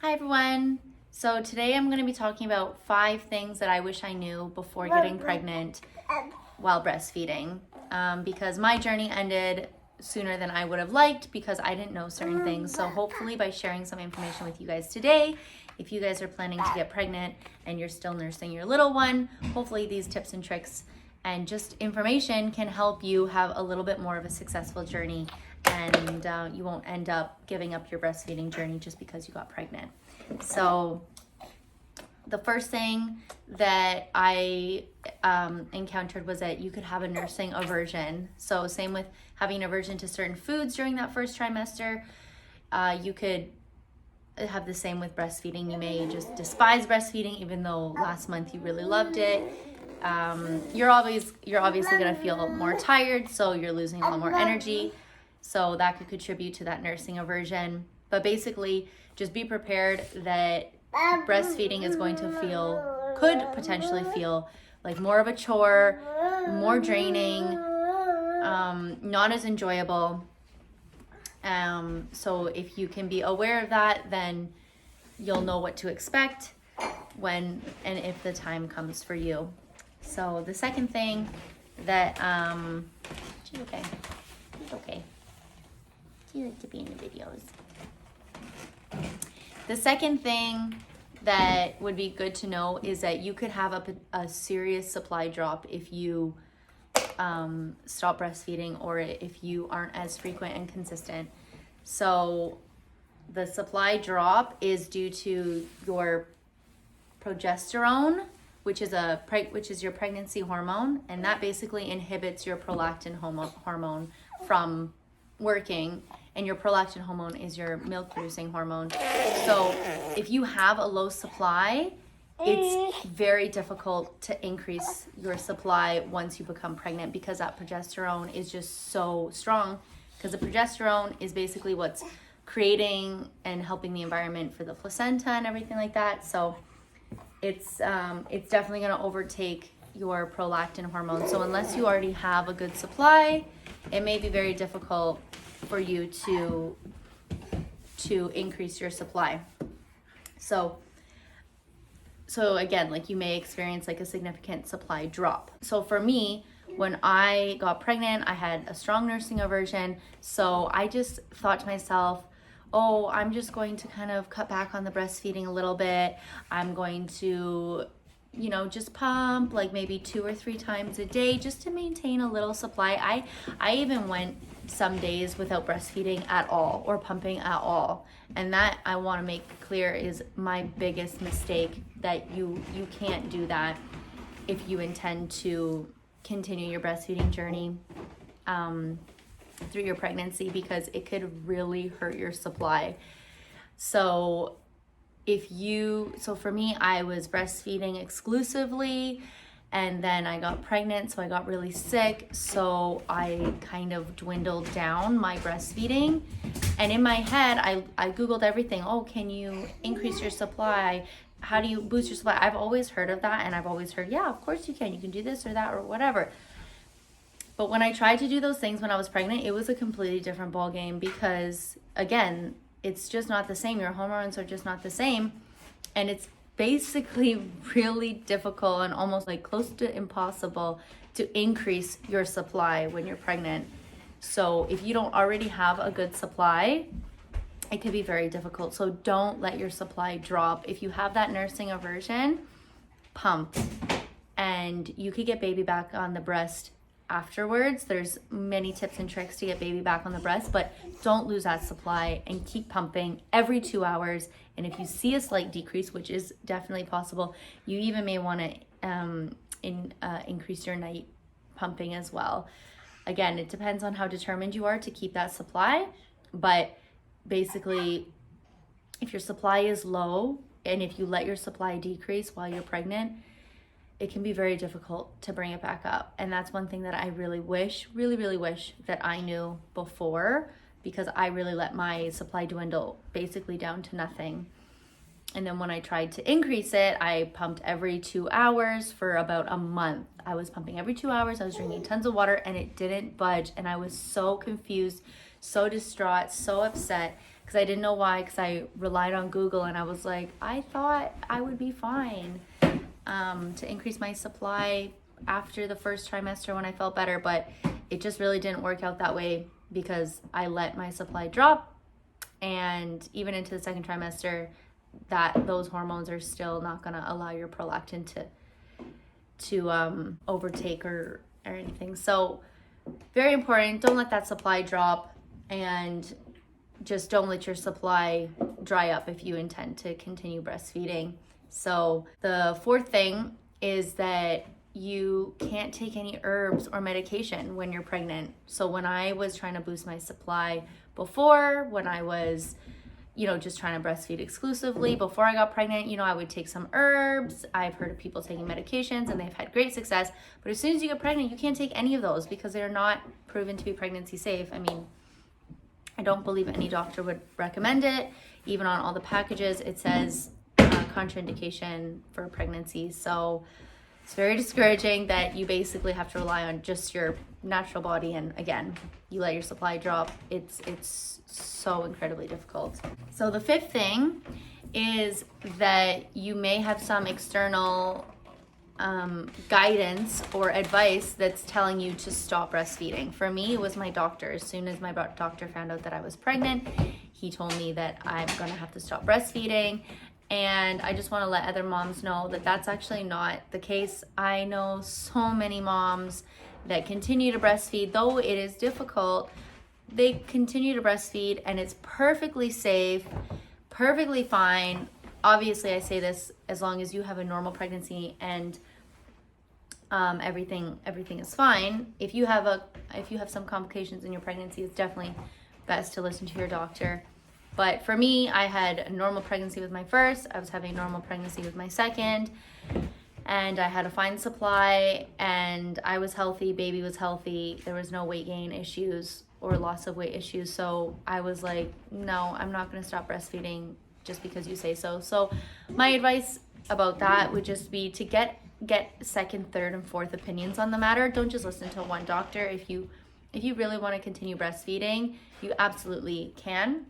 Hi everyone. So today I'm going to be talking about 5 things that I wish I knew before getting pregnant while breastfeeding, because my journey ended sooner than I would have liked because I didn't know certain things. So hopefully by sharing some information with you guys today, if you guys are planning to get pregnant and you're still nursing your little one, hopefully these tips and tricks and just information can help you have a little bit more of a successful journey, and you won't end up giving up your breastfeeding journey just because you got pregnant. So the first thing that I encountered was that you could have a nursing aversion. So same with having an aversion to certain foods during that first trimester. You could have the same with breastfeeding. You may just despise breastfeeding even though last month you really loved it. You're obviously going to feel more tired, so you're losing a lot more energy. So that could contribute to that nursing aversion. But basically, just be prepared that breastfeeding is going to could potentially feel like more of a chore, more draining, not as enjoyable. So if you can be aware of that, then you'll know what to expect when and if the time comes for you. So the second thing that, she's okay. She's okay. She likes to be in the videos. The second thing that would be good to know is that you could have a serious supply drop if you stop breastfeeding or if you aren't as frequent and consistent. So the supply drop is due to your progesterone, which is your pregnancy hormone, and that basically inhibits your prolactin hormone from working, and your prolactin hormone is your milk producing hormone. So if you have a low supply, it's very difficult to increase your supply once you become pregnant because that progesterone is just so strong, because the progesterone is basically what's creating and helping the environment for the placenta and everything like that. So it's definitely going to overtake your prolactin hormone. So unless you already have a good supply, it may be very difficult for you to increase your supply. So again, like you may experience like a significant supply drop. So for me, when I got pregnant, I had a strong nursing aversion. So I just thought to myself, oh, I'm just going to kind of cut back on the breastfeeding a little bit. I'm going to, just pump like maybe 2 or 3 times a day just to maintain a little supply. I even went some days without breastfeeding at all or pumping at all. And that, I want to make clear, is my biggest mistake, that you can't do that if you intend to continue your breastfeeding journey through your pregnancy, because it could really hurt your supply. So for me, I was breastfeeding exclusively, and then I got pregnant, so I got really sick. So I kind of dwindled down my breastfeeding. And in my head, I Googled everything. Oh, can you increase your supply? How do you boost your supply? I've always heard of that, and I've always heard, yeah, of course you can. You can do this or that or whatever. But when I tried to do those things when I was pregnant, it was a completely different ballgame because, again, it's just not the same. Your hormones are just not the same. And it's basically really difficult and almost like close to impossible to increase your supply when you're pregnant. So if you don't already have a good supply, it could be very difficult. So don't let your supply drop. If you have that nursing aversion, pump. And you could get baby back on the breast afterwards. There's many tips and tricks to get baby back on the breast, but don't lose that supply and keep pumping every 2 hours. And if you see a slight decrease, which is definitely possible, you even may want to increase your night pumping as well. Again, it depends on how determined you are to keep that supply, but basically, if your supply is low and if you let your supply decrease while you're pregnant, it can be very difficult to bring it back up. And that's one thing that I really wish that I knew before, because I really let my supply dwindle basically down to nothing. And then when I tried to increase it, I pumped every 2 hours for about a month. I was pumping every 2 hours. I was drinking tons of water and it didn't budge. And I was so confused, so distraught, so upset because I didn't know why, because I relied on Google, and I was like, I thought I would be fine to increase my supply after the first trimester when I felt better, but it just really didn't work out that way because I let my supply drop, and even into the second trimester, those hormones are still not going to allow your prolactin to overtake or anything. So very important, don't let that supply drop, and just don't let your supply dry up if you intend to continue breastfeeding. So the fourth thing is that you can't take any herbs or medication when you're pregnant. So when I was trying to boost my supply before, when I was, just trying to breastfeed exclusively before I got pregnant, I would take some herbs. I've heard of people taking medications and they've had great success. But as soon as you get pregnant, you can't take any of those because they're not proven to be pregnancy safe. I mean, I don't believe any doctor would recommend it. Even on all the packages, it says contraindication for pregnancy. So it's very discouraging that you basically have to rely on just your natural body, and again, you let your supply drop. It's so incredibly difficult. So the fifth thing is that you may have some external guidance or advice that's telling you to stop breastfeeding. For me, it was my doctor. As soon as my doctor found out that I was pregnant, he told me that I'm going to have to stop breastfeeding. And I just want to let other moms know that that's actually not the case. I know so many moms that continue to breastfeed, though it is difficult. They continue to breastfeed and it's perfectly safe, perfectly fine. Obviously, I say this as long as you have a normal pregnancy and everything is fine. If you have some complications in your pregnancy, it's definitely best to listen to your doctor. But for me, I had a normal pregnancy with my first. I was having a normal pregnancy with my second, and I had a fine supply, and I was healthy. Baby was healthy. There was no weight gain issues or loss of weight issues. So I was like, no, I'm not going to stop breastfeeding just because you say so. So my advice about that would just be to get second, third, and fourth opinions on the matter. Don't just listen to one doctor. If you really want to continue breastfeeding, you absolutely can.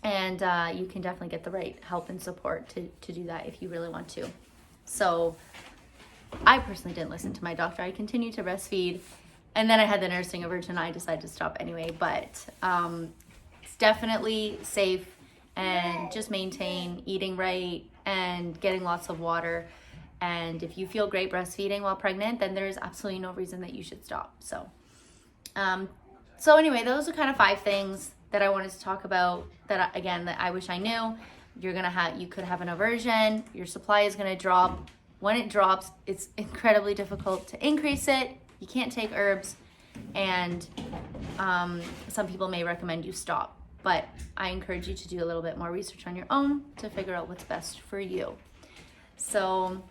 And you can definitely get the right help and support to do that if you really want to. So I personally didn't listen to my doctor. I continued to breastfeed. And then I had the nursing aversion. I decided to stop anyway. But it's definitely safe. And just maintain eating right and getting lots of water. And if you feel great breastfeeding while pregnant, then there's absolutely no reason that you should stop. So anyway, those are kind of 5 things that I wanted to talk about that I wish I knew. You could have an aversion. Your supply is going to drop. When it drops, it's incredibly difficult to increase it. You can't take herbs, and some people may recommend you stop. But I encourage you to do a little bit more research on your own to figure out what's best for you. So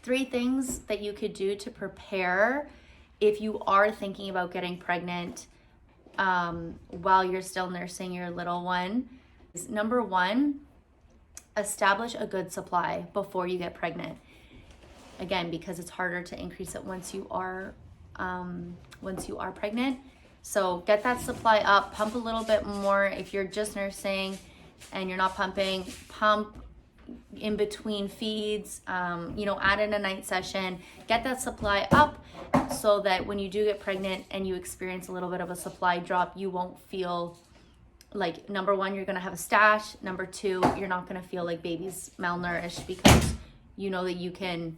3 things that you could do to prepare if you are thinking about getting pregnant while you're still nursing your little one. Number 1, establish a good supply before you get pregnant. Again, because it's harder to increase it once you are pregnant. So get that supply up, pump a little bit more. If you're just nursing and you're not pumping, pump in between feeds, add in a night session, get that supply up so that when you do get pregnant and you experience a little bit of a supply drop, you won't feel like, number 1, you're going to have a stash. Number 2, you're not going to feel like baby's malnourished because you know that you can,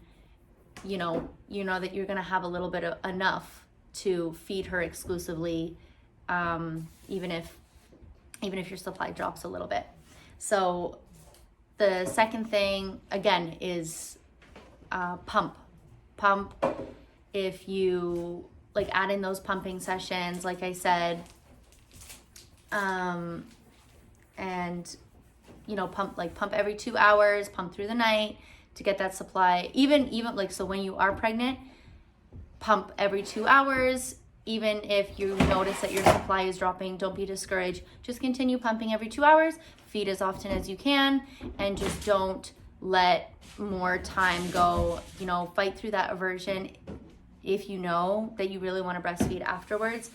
you know that you're going to have a little bit of enough to feed her exclusively, even if your supply drops a little bit. So the second thing, again, is pump. If you add in those pumping sessions, like I said, and pump every 2 hours, pump through the night to get that supply. Even so when you are pregnant, pump every 2 hours. Even if you notice that your supply is dropping, don't be discouraged. Just continue pumping every 2 hours. Feed as often as you can, and just don't let more time go. Fight through that aversion if you know that you really want to breastfeed afterwards.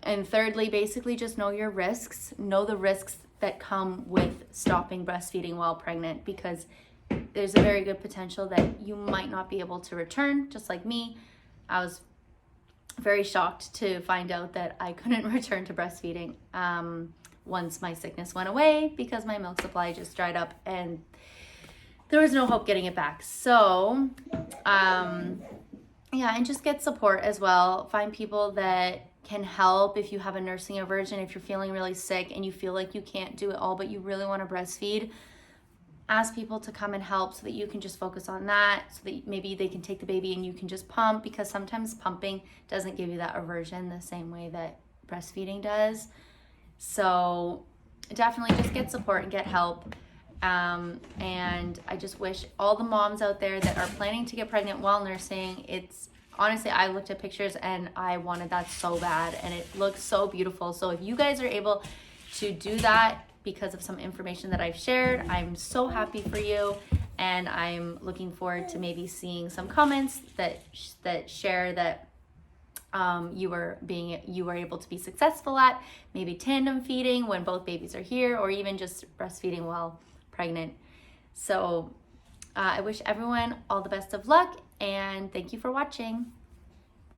And thirdly, basically just know your risks. Know the risks that come with stopping breastfeeding while pregnant, because there's a very good potential that you might not be able to return, just like me. I was very shocked to find out that I couldn't return to breastfeeding once my sickness went away, because my milk supply just dried up and there was no hope getting it back. So, yeah, and just get support as well. Find people that can help if you have a nursing aversion, if you're feeling really sick and you feel like you can't do it all, but you really want to breastfeed. Ask people to come and help so that you can just focus on that, so that maybe they can take the baby and you can just pump, because sometimes pumping doesn't give you that aversion the same way that breastfeeding does. So definitely just get support and get help. And I just wish all the moms out there that are planning to get pregnant while nursing, it's honestly, I looked at pictures and I wanted that so bad, and it looks so beautiful. So if you guys are able to do that because of some information that I've shared, I'm so happy for you, and I'm looking forward to maybe seeing some comments that share that you were able to be successful at maybe tandem feeding when both babies are here, or even just breastfeeding while pregnant. So I wish everyone all the best of luck, and thank you for watching.